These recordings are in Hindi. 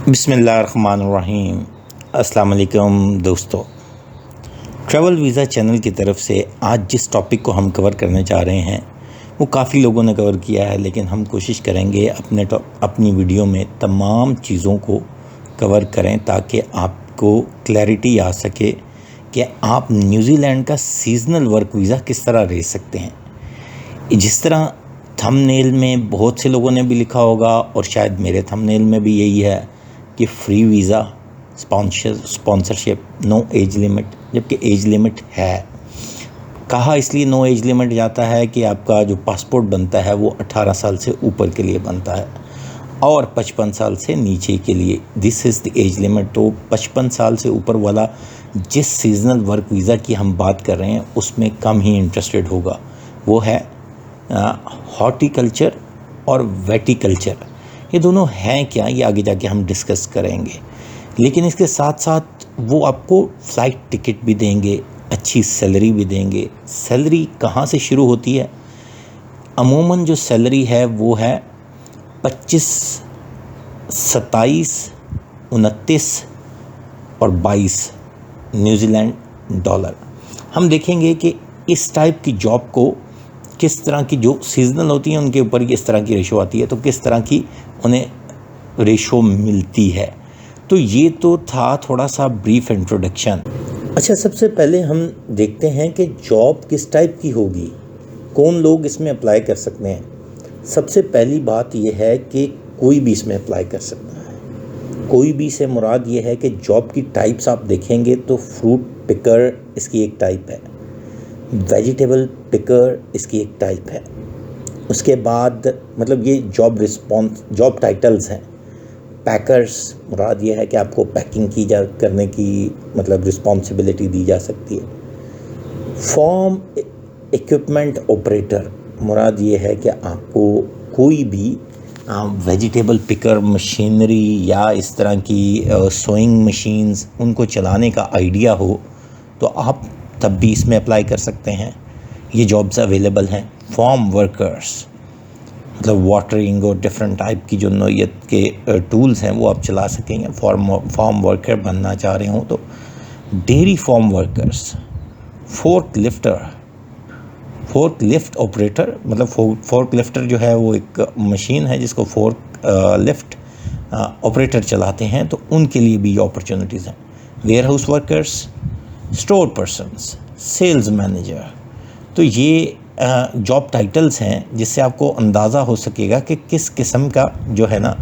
बिस्मिल्लाहिर्रहमानिर्रहीम। अस्सलाम वालेकुम दोस्तों, ट्रैवल वीज़ा चैनल की तरफ से आज जिस टॉपिक को हम कवर करने जा रहे हैं वो काफ़ी लोगों ने कवर किया है, लेकिन हम कोशिश करेंगे अपनी वीडियो में तमाम चीज़ों को कवर करें ताकि आपको क्लैरिटी आ सके कि आप न्यूज़ीलैंड का सीज़नल वर्क वीज़ा किस तरह ले सकते हैं। जिस तरह थंबनेल में बहुत से लोगों ने भी लिखा होगा और शायद मेरे थंबनेल में भी यही है कि free visa, sponsorship, no age limit, जबकि एज लिमिट है। कहा इसलिए नो एज लिमिट जाता है कि आपका जो पासपोर्ट बनता है वो 18 साल से ऊपर के लिए बनता है और 55 साल से नीचे के लिए this is the age limit. तो 55 साल से ऊपर वाला जिस सीजनल वर्क वीज़ा की हम बात कर रहे हैं उसमें कम ही इंटरेस्टेड होगा। वो है हॉर्टिकल्चर और वेटिकल्चर। ये दोनों हैं क्या, ये आगे जाके हम डिस्कस करेंगे। लेकिन इसके साथ साथ वो आपको फ़्लाइट टिकट भी देंगे, अच्छी सैलरी भी देंगे। सैलरी कहाँ से शुरू होती है? अमूमन जो सैलरी है वो है 25, 27, 29 और 22 न्यूजीलैंड डॉलर। हम देखेंगे कि इस टाइप की जॉब को किस तरह की जो सीजनल होती हैं उनके ऊपर किस तरह की रेशो आती है, तो किस तरह की उन्हें रेशो मिलती है। तो ये तो था थोड़ा सा ब्रीफ इंट्रोडक्शन। अच्छा, सबसे पहले हम देखते हैं कि जॉब किस टाइप की होगी, कौन लोग इसमें अप्लाई कर सकते हैं। सबसे पहली बात यह है कि कोई भी इसमें अप्लाई कर सकता है। कोई भी से मुराद ये है कि जॉब की टाइप्स आप देखेंगे तो फ्रूट पिकर इसकी एक टाइप है, वेजिटेबल पिकर इसकी एक टाइप है। उसके बाद मतलब ये जॉब टाइटल्स हैं। पैकर्स मुराद ये है कि आपको पैकिंग करने की मतलब रिस्पॉन्सिबिलिटी दी जा सकती है। फार्म इक्विपमेंट ऑपरेटर मुराद ये है कि आपको कोई भी वेजिटेबल पिकर मशीनरी या इस तरह की सोइंग मशीन्स उनको चलाने का आइडिया हो तो आप तब भी इसमें अप्लाई कर सकते हैं। ये जॉब्स अवेलेबल हैं। फार्म वर्कर्स मतलब वाटरिंग और डिफरेंट टाइप की जो नौइयत के टूल्स हैं वो आप चला सकेंगे। फार्म वर्कर बनना चाह रहे हो तो dairy farm workers, forklift operator मतलब फोर्क लिफ्टर जो है वो एक मशीन है जिसको फोर्क लिफ्ट ऑपरेटर चलाते हैं, तो उनके लिए भी ये अपॉर्चुनिटीज़ हैं। Warehouse workers, store persons, sales manager. तो ये जॉब टाइटल्स हैं जिससे आपको अंदाज़ा हो सकेगा कि किस किस्म का जो है ना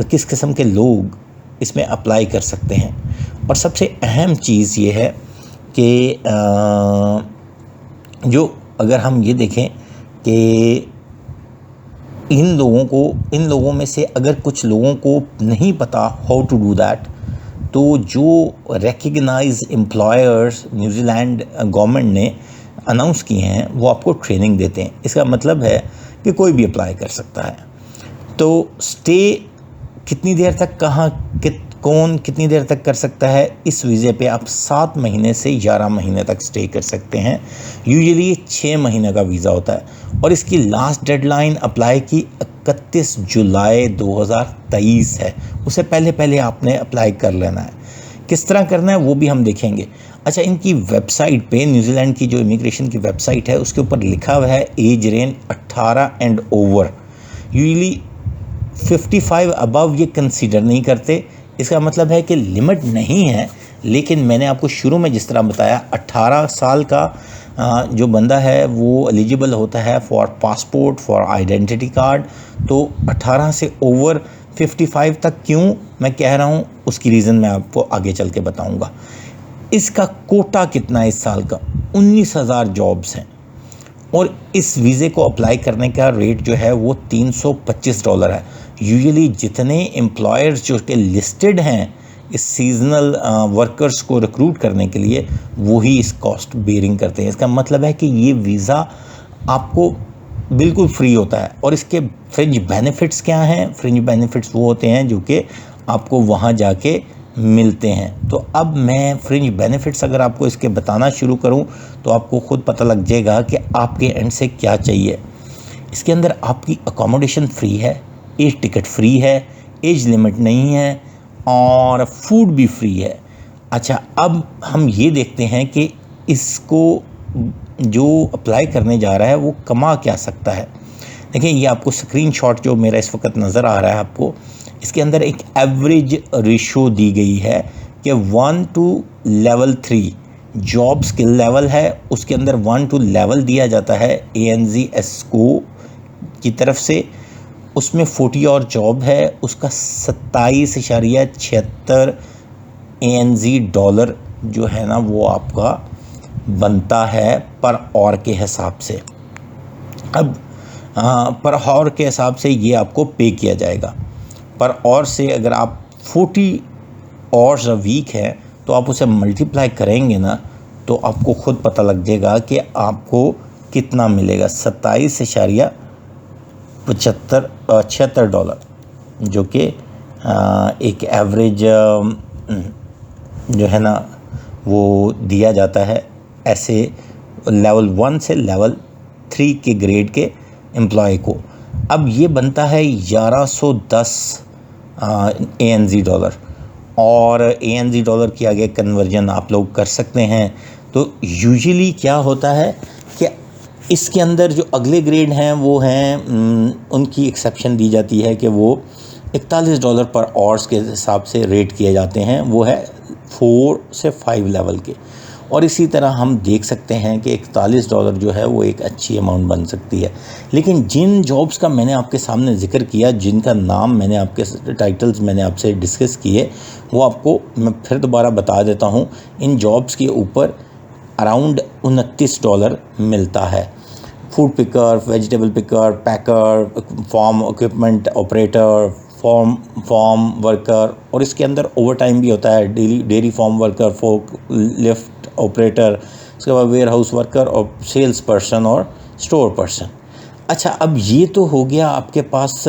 किस किस्म के लोग इसमें अप्लाई कर सकते हैं। और सबसे अहम चीज़ ये है कि जो अगर हम ये देखें कि इन लोगों में से अगर कुछ लोगों को नहीं पता हाउ टू डू दैट, तो जो रिकग्नाइज एम्प्लॉयर्स न्यूजीलैंड गवर्नमेंट ने अनाउंस किए हैं वो आपको ट्रेनिंग देते हैं। इसका मतलब है कि कोई भी अप्लाई कर सकता है। तो स्टे कितनी देर तक कौन कितनी देर तक कर सकता है? इस वीज़े पे आप 7 महीने से 11 महीने तक स्टे कर सकते हैं। यूजुअली 6 महीने का वीज़ा होता है और इसकी लास्ट डेडलाइन अप्लाई की 31 जुलाई 2023 है। उससे पहले आपने अप्लाई कर लेना है। किस तरह करना है वो भी हम देखेंगे। अच्छा, इनकी वेबसाइट पे न्यूजीलैंड की जो इमिग्रेशन की वेबसाइट है उसके ऊपर लिखा हुआ है age range 18 and over. Usually 55 above ये कंसीडर नहीं करते। इसका मतलब है कि लिमिट नहीं है, लेकिन मैंने आपको शुरू में जिस तरह बताया 18 साल का जो बंदा है वो एलिजिबल होता है for passport, for identity card. तो 18 से ओवर 55 तक क्यों मैं कह रहा हूँ उसकी रीज़न मैं आपको आगे चल के बताऊँगा। इसका कोटा कितना है इस साल का? 19,000 जॉब्स हैं और इस वीज़े को अप्लाई करने का रेट जो है वो $325 है। यूजुअली जितने एम्प्लॉयर्स जो कि लिस्टेड हैं इस सीजनल वर्कर्स को रिक्रूट करने के लिए वही इस कॉस्ट बेयरिंग करते हैं। इसका मतलब है कि ये वीज़ा आपको बिल्कुल फ्री होता है। और इसके फ्रिंज बेनिफिट्स क्या हैं? फ्रिंज बेनिफिट्स वो होते हैं जो कि आपको वहाँ जाके मिलते हैं। तो अब मैं फ्रिंज बेनिफिट्स अगर आपको इसके बताना शुरू करूं तो आपको खुद पता लग जाएगा कि आपके एंड से क्या चाहिए। इसके अंदर आपकी अकोमोडेशन फ्री है, एयर टिकट फ्री है, एज लिमिट नहीं है और फूड भी फ्री है। अच्छा, अब हम ये देखते हैं कि इसको जो अप्लाई करने जा रहा है वो कमा क्या सकता है। देखिए, ये आपको स्क्रीनशॉट जो मेरा इस वक्त नज़र आ रहा है आपको, इसके अंदर एक एवरेज रेशो दी गई है कि 1 to level 3 job skill level है, उसके अंदर 1 to लेवल दिया जाता है ANZ ESCO की तरफ से, उसमें 40 और जॉब है, उसका 27.76 ANZ डॉलर जो है ना वो आपका बनता है पर आवर के हिसाब से। अब पर आवर के हिसाब से ये आपको पे किया जाएगा। पर आवर से अगर आप 40 आवर्स अ वीक है तो आप उसे मल्टीप्लाई करेंगे ना तो आपको खुद पता लग जाएगा कि आपको कितना मिलेगा। 27.76 डॉलर, जो कि एक एवरेज जो है ना वो दिया जाता है ऐसे लेवल 1 से लेवल 3 के ग्रेड के एम्प्लॉय को। अब ये बनता है 1110 ANZ डॉलर, और ANZ डॉलर की आगे कन्वर्जन आप लोग कर सकते हैं। तो यूजुअली क्या होता है कि इसके अंदर जो अगले ग्रेड हैं वो हैं उनकी एक्सेप्शन दी जाती है कि वो $41 पर आवर्स के हिसाब से रेट किए जाते हैं, वो है 4 से 5 लेवल के। और इसी तरह हम देख सकते हैं कि $41 जो है वो एक अच्छी अमाउंट बन सकती है। लेकिन जिन जॉब्स का मैंने आपके सामने जिक्र किया, जिनका नाम मैंने आपके टाइटल्स मैंने आपसे डिस्कस किए, वो आपको मैं फिर दोबारा बता देता हूँ। इन जॉब्स के ऊपर अराउंड $29 मिलता है। Food picker, vegetable picker, packer, farm equipment operator, farm worker, और इसके अंदर ओवर टाइम भी होता है। Dairy farm worker, forklift operator, उसके बाद वेयर हाउस वर्कर और सेल्स पर्सन और स्टोर पर्सन। अच्छा, अब ये तो हो गया आपके पास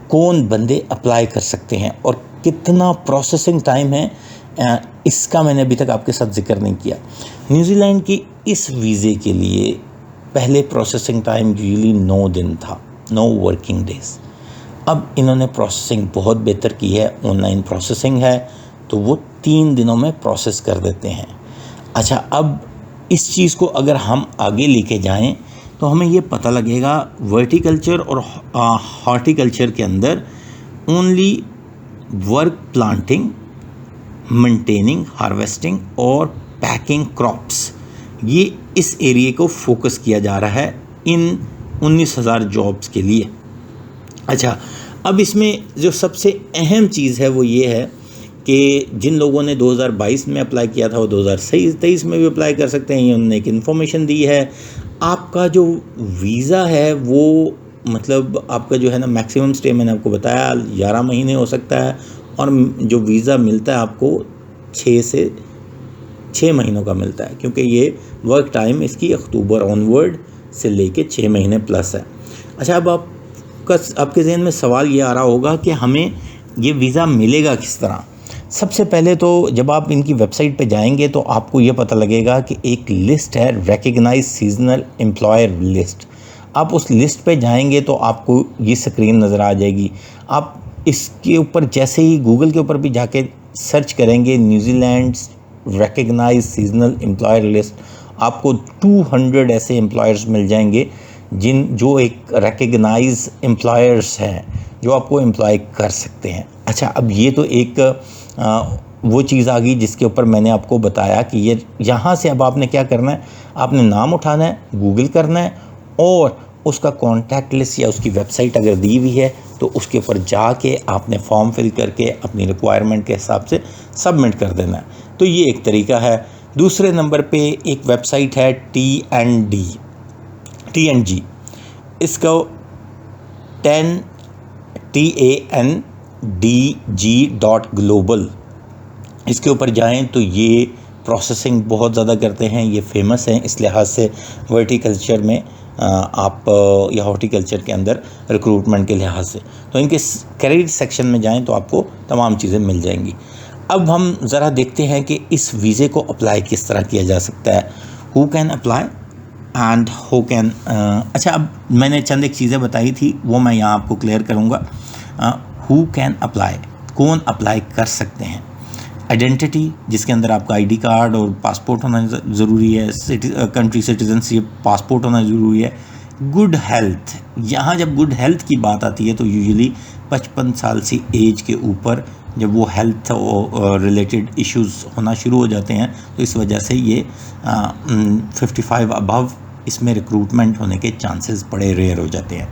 कौन बंदे अप्लाई कर सकते हैं और कितना प्रोसेसिंग टाइम है, इसका मैंने अभी तक आपके साथ जिक्र नहीं किया। न्यूजीलैंड की इस वीज़े के लिए पहले प्रोसेसिंग टाइम यूजुअली 9 दिन था, 9 वर्किंग डेज़। अब इन्होंने प्रोसेसिंग बहुत बेहतर की है, ऑनलाइन प्रोसेसिंग है, तो वो 3 दिनों में प्रोसेस कर देते हैं। अच्छा, अब इस चीज़ को अगर हम आगे लेके जाएं तो हमें ये पता लगेगा वर्टिकल्चर और हॉर्टिकल्चर के अंदर only work planting, maintaining, harvesting और पैकिंग क्रॉप्स, ये इस एरिया को फोकस किया जा रहा है इन 19,000 जॉब्स के लिए। अच्छा, अब इसमें जो सबसे अहम चीज़ है वो ये है कि जिन लोगों ने 2022 में अप्लाई किया था वो 2023 में भी अप्लाई कर सकते हैं। ये उन्होंने एक इन्फॉर्मेशन दी है। आपका जो वीज़ा है वो मतलब आपका जो है ना मैक्सिमम स्टे मैंने आपको बताया 11 महीने हो सकता है, और जो वीज़ा मिलता है आपको 6 से 6 महीनों का मिलता है, क्योंकि ये वर्क टाइम इसकी अक्टूबर ऑनवर्ड से लेके 6 महीने प्लस है। अच्छा, अब आपके जहन में सवाल ये आ रहा होगा कि हमें ये वीज़ा मिलेगा किस तरह। सबसे पहले तो जब आप इनकी वेबसाइट पे जाएंगे तो आपको ये पता लगेगा कि एक लिस्ट है, रिकग्नाइज सीजनल एम्प्लॉयर लिस्ट। आप उस लिस्ट पे जाएंगे तो आपको ये स्क्रीन नज़र आ जाएगी। आप इसके ऊपर जैसे ही गूगल के ऊपर भी जाके सर्च करेंगे New Zealand recognise seasonal employer list, आपको 200 ऐसे एम्प्लॉयर्स मिल जाएंगे जो एक रिकग्नाइज एम्प्लॉयर्स हैं जो आपको एम्प्लॉय कर सकते हैं। अच्छा, अब ये तो एक वो चीज़ आ गई जिसके ऊपर मैंने आपको बताया कि ये यहाँ से अब आपने क्या करना है, आपने नाम उठाना है, गूगल करना है, और उसका कॉन्टैक्ट लिस्ट या उसकी वेबसाइट अगर दी हुई है तो उसके ऊपर जाके आपने फॉर्म फिल करके अपनी रिक्वायरमेंट के हिसाब से सबमिट कर देना है। तो ये एक तरीका है। दूसरे नंबर पे एक वेबसाइट है TNG, इसको TANDG.global, इसके ऊपर जाएं तो ये प्रोसेसिंग बहुत ज़्यादा करते हैं, ये फेमस हैं इस लिहाज से वर्टिकल्चर में आप या हॉर्टिकल्चर के अंदर रिक्रूटमेंट के लिहाज से। तो इनके करियर सेक्शन में जाएं तो आपको तमाम चीज़ें मिल जाएंगी। अब हम ज़रा देखते हैं कि इस वीज़े को अप्लाई किस तरह किया जा सकता है। Who can apply and who can अच्छा, अब मैंने चंद एक चीज़ें बताई थी वो मैं यहाँ आपको क्लियर करूँगा। हु कैन अप्लाई, कौन अप्लाई कर सकते हैं। आइडेंटिटी, जिसके अंदर आपका आईडी कार्ड और पासपोर्ट होना ज़रूरी है, कंट्री सिटीजनशिप, पासपोर्ट होना ज़रूरी है। गुड हेल्थ, यहाँ जब गुड हेल्थ की बात आती है तो यूजुअली 55 साल से एज के ऊपर जब वो हेल्थ रिलेटेड इश्यूज़ होना शुरू हो जाते हैं तो इस वजह से ये 55 अबव इसमें रिक्रूटमेंट होने के चांसेस बड़े रेयर हो जाते हैं।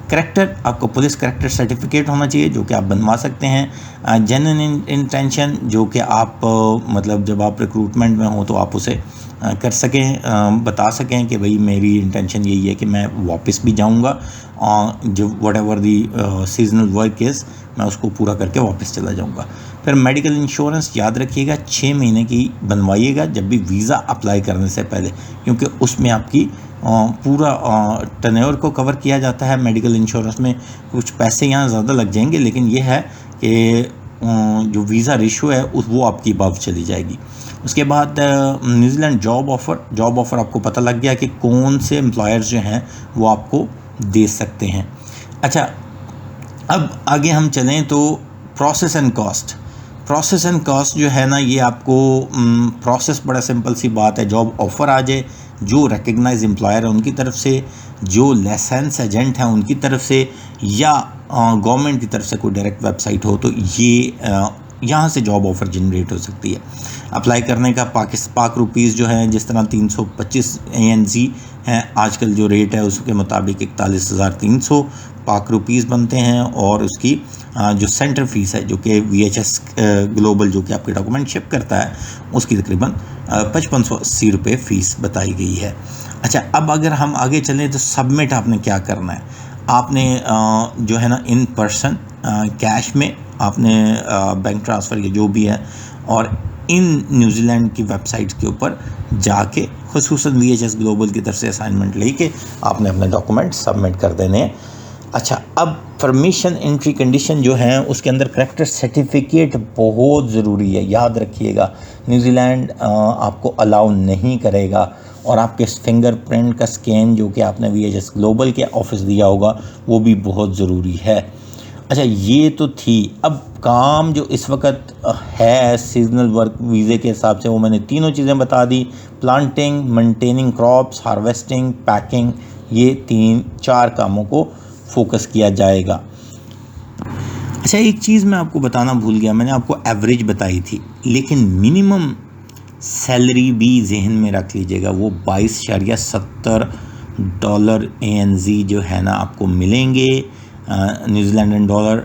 करेक्टर, आपको पुलिस करेक्टर सर्टिफिकेट होना चाहिए जो कि आप बनवा सकते हैं। जेन्युइन इंटेंशन, जो कि आप मतलब जब आप रिक्रूटमेंट में हो तो आप उसे कर सकें, बता सकें कि भाई मेरी इंटेंशन यही है कि मैं वापस भी जाऊंगा, जो what ever the seasonal work is मैं उसको पूरा करके वापस चला जाऊंगा। फिर मेडिकल इंश्योरेंस याद रखिएगा 6 महीने की बनवाइएगा जब भी वीज़ा अप्लाई करने से पहले, क्योंकि उसमें आपकी पूरा टर्नओवर को कवर किया जाता है। मेडिकल इंश्योरेंस में कुछ पैसे यहाँ ज़्यादा लग जाएंगे, लेकिन ये है कि जो वीज़ा रेशो है वो आपकी अबव चली जाएगी। उसके बाद न्यूजीलैंड जॉब ऑफ़र आपको पता लग गया कि कौन से एम्प्लॉयर्स जो हैं वो आपको दे सकते हैं। अच्छा, अब आगे हम चलें तो प्रोसेस एंड कॉस्ट जो है ना, ये आपको प्रोसेस बड़ा सिंपल सी बात है। जॉब ऑफ़र आ जाए, जो रिकग्नाइज एम्प्लॉयर है उनकी तरफ से, जो लाइसेंस एजेंट हैं उनकी तरफ से, या गवर्नमेंट की तरफ से कोई डायरेक्ट वेबसाइट हो, तो ये यहाँ से जॉब ऑफ़र जनरेट हो सकती है। अप्लाई करने का पाक रुपीज़ जो है, जिस तरह 325 ANZ हैं आजकल जो रेट है उसके मुताबिक 41,300 पाक रुपीज़ बनते हैं, और उसकी जो सेंटर फीस है जो कि VHS ग्लोबल जो कि आपके डॉक्यूमेंट शिप करता है उसकी तकरीबन 5580 रुपये फ़ीस बताई गई है। अच्छा, अब अगर हम आगे चलें तो सबमिट आपने क्या करना है। आपने जो है ना इन पर्सन कैश में आपने बैंक ट्रांसफ़र या जो भी है, और इन न्यूजीलैंड की वेबसाइट के ऊपर जाके खुसूसन VHS ग्लोबल की तरफ से असाइनमेंट लेके आपने अपने डॉक्यूमेंट सबमिट कर देने हैं। अच्छा, अब परमिशन एंट्री कंडीशन जो है उसके अंदर करेक्टर सर्टिफिकेट बहुत ज़रूरी है, याद रखिएगा। न्यूजीलैंड आपको अलाउ नहीं करेगा, और आपके फिंगरप्रिंट का स्कैन जो कि आपने VHS ग्लोबल के ऑफिस दिया होगा वो भी बहुत ज़रूरी है। अच्छा, ये तो थी। अब काम जो इस वक्त है सीजनल वर्क वीज़े के हिसाब से वो मैंने तीनों चीज़ें बता दी। Planting, maintaining crops, harvesting, packing, ये 3-4 कामों को फोकस किया जाएगा। अच्छा, एक चीज़ मैं आपको बताना भूल गया, मैंने आपको एवरेज बताई थी, लेकिन मिनिमम सैलरी भी जहन में रख लीजिएगा। वो $22.70 ANZ जो है ना आपको मिलेंगे न्यूजीलैंड डॉलर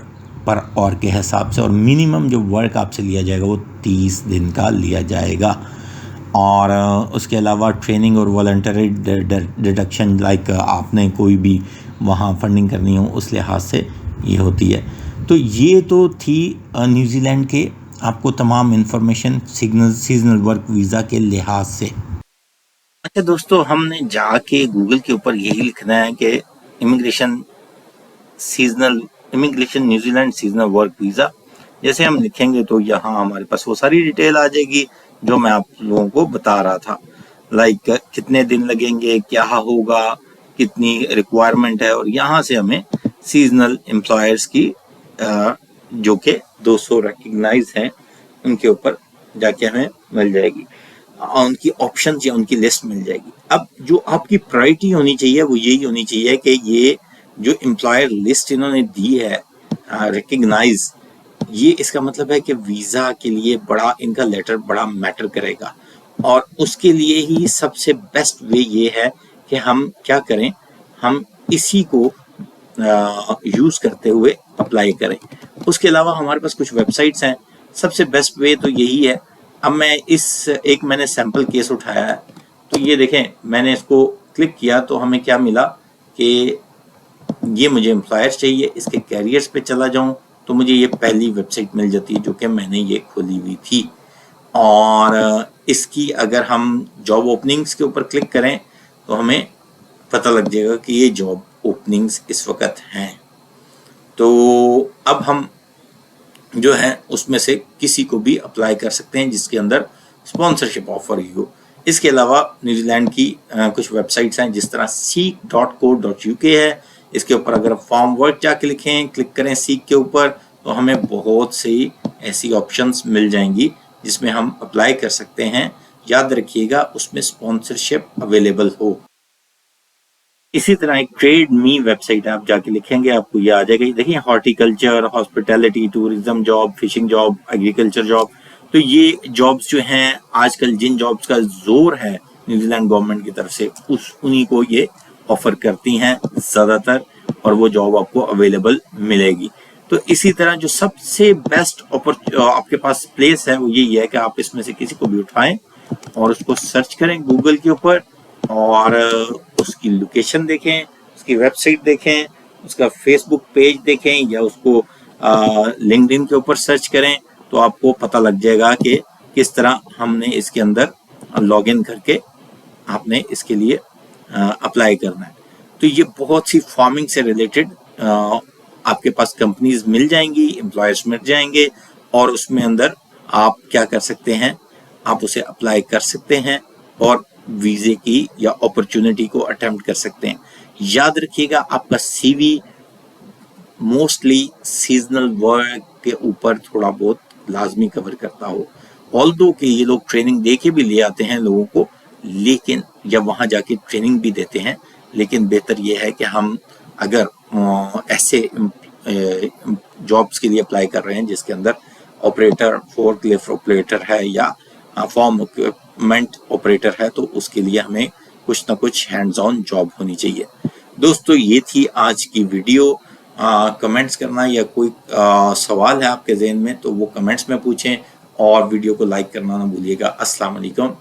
पर आवर के हिसाब से, और मिनिमम जो वर्क आपसे लिया जाएगा वो 30 दिन का लिया जाएगा। और उसके अलावा ट्रेनिंग और वॉलंटरी डिडक्शन, लाइक आपने कोई भी वहाँ फंडिंग करनी हो उस लिहाज से ये होती है। तो ये तो थी न्यूजीलैंड के आपको तमाम इन्फॉर्मेशन सीजनल वर्क वीज़ा के लिहाज से। अच्छा दोस्तों, हमने जाके गूगल के ऊपर यही लिखना है कि immigration New Zealand seasonal work visa. जैसे हम लिखेंगे तो यहाँ हमारे पास वो सारी डिटेल आ जाएगी जो मैं आप लोगों को बता रहा था, लाइक कितने दिन लगेंगे, क्या होगा, कितनी रिक्वायरमेंट है, और यहाँ से हमें सीजनल एम्प्लॉयर्स की जो कि 200 रिकग्नाइज हैं उनके ऊपर जाके हमें मिल जाएगी, उनकी ऑप्शन या उनकी लिस्ट मिल जाएगी। अब जो आपकी प्रायोरिटी होनी चाहिए वो यही होनी चाहिए कि ये जो एम्प्लॉयर लिस्ट इन्होंने दी है रिकग्नाइज, ये इसका मतलब है कि वीज़ा के लिए बड़ा इनका लेटर बड़ा मैटर करेगा, और उसके लिए ही सबसे बेस्ट वे ये है कि हम क्या करें, हम इसी को यूज़ करते हुए अप्लाई करें। उसके अलावा हमारे पास कुछ वेबसाइट्स हैं, सबसे बेस्ट वे तो यही है। अब मैं मैंने सैम्पल केस उठाया है, तो ये देखें, मैंने इसको क्लिक किया तो हमें क्या मिला कि ये मुझे एम्प्लॉयर्स चाहिए, इसके कैरियर्स पे चला जाऊं तो मुझे ये पहली वेबसाइट मिल जाती है जो कि मैंने ये खोली हुई थी, और इसकी अगर हम जॉब ओपनिंग्स के ऊपर क्लिक करें तो हमें पता लग जाएगा कि ये जॉब ओपनिंग्स इस वक्त हैं। तो अब हम जो है उसमें से किसी को भी अप्लाई कर सकते हैं जिसके अंदर स्पॉन्सरशिप ऑफर ही हो। इसके अलावा न्यूजीलैंड की कुछ वेबसाइट्स हैं, जिस तरह seek.co.uk है, इसके ऊपर अगर फॉर्म वर्क जाके लिखें, क्लिक करें सीक के ऊपर, तो हमें बहुत सी ऐसी ऑप्शंस मिल जाएंगी जिसमें हम अप्लाई कर सकते हैं। याद रखिएगा उसमें स्पॉन्सरशिप अवेलेबल हो। इसी तरह एक ट्रेड मी वेबसाइट आप जाके लिखेंगे आपको ये आ जाएगा। देखिए horticulture, hospitality, tourism job, fishing job, agriculture job, तो ये जॉब्स जो हैं आजकल जिन जॉब्स का जोर है न्यूजीलैंड गवर्नमेंट की तरफ से उन्हीं को ये ऑफर करती हैं ज़्यादातर, और वो जॉब आपको अवेलेबल मिलेगी। तो इसी तरह जो सबसे बेस्ट आपके पास प्लेस है वो यही है कि आप इसमें से किसी को भी उठाएं और उसको सर्च करें गूगल के ऊपर, और उसकी लोकेशन देखें, उसकी वेबसाइट देखें, उसका फेसबुक पेज देखें, या उसको लिंक्डइन के ऊपर सर्च करें, तो आपको पता लग जाएगा कि किस तरह हमने इसके अंदर लॉगिन करके आपने इसके लिए अप्लाई करना है। तो ये बहुत सी फार्मिंग से रिलेटेड आपके पास कंपनीज मिल जाएंगी, एम्प्लॉयर्स मिल जाएंगे, और उसमें अंदर आप क्या कर सकते हैं, आप उसे अप्लाई कर सकते हैं और वीजे की या अपॉर्चुनिटी को अटेम्प्ट कर सकते हैं। याद रखिएगा आपका सीवी मोस्टली सीजनल वर्क के ऊपर थोड़ा बहुत लाजमी कवर करता हो। ऑल्दो कि ये लोग ट्रेनिंग दे के भी ले आते हैं लोगों को, लेकिन या वहाँ जाके ट्रेनिंग भी देते हैं, लेकिन बेहतर ये है कि हम अगर ऐसे जॉब्स के लिए अप्लाई कर रहे हैं जिसके अंदर ऑपरेटर, फोर्कलिफ्ट ऑपरेटर है या फार्म इक्विपमेंट ऑपरेटर है, तो उसके लिए हमें कुछ ना कुछ हैंड्स ऑन जॉब होनी चाहिए। दोस्तों ये थी आज की वीडियो। कमेंट्स करना या कोई सवाल है आपके जहन में तो वो कमेंट्स में पूछें, और वीडियो को लाइक करना ना भूलिएगा। अस्सलाम वालेकुम।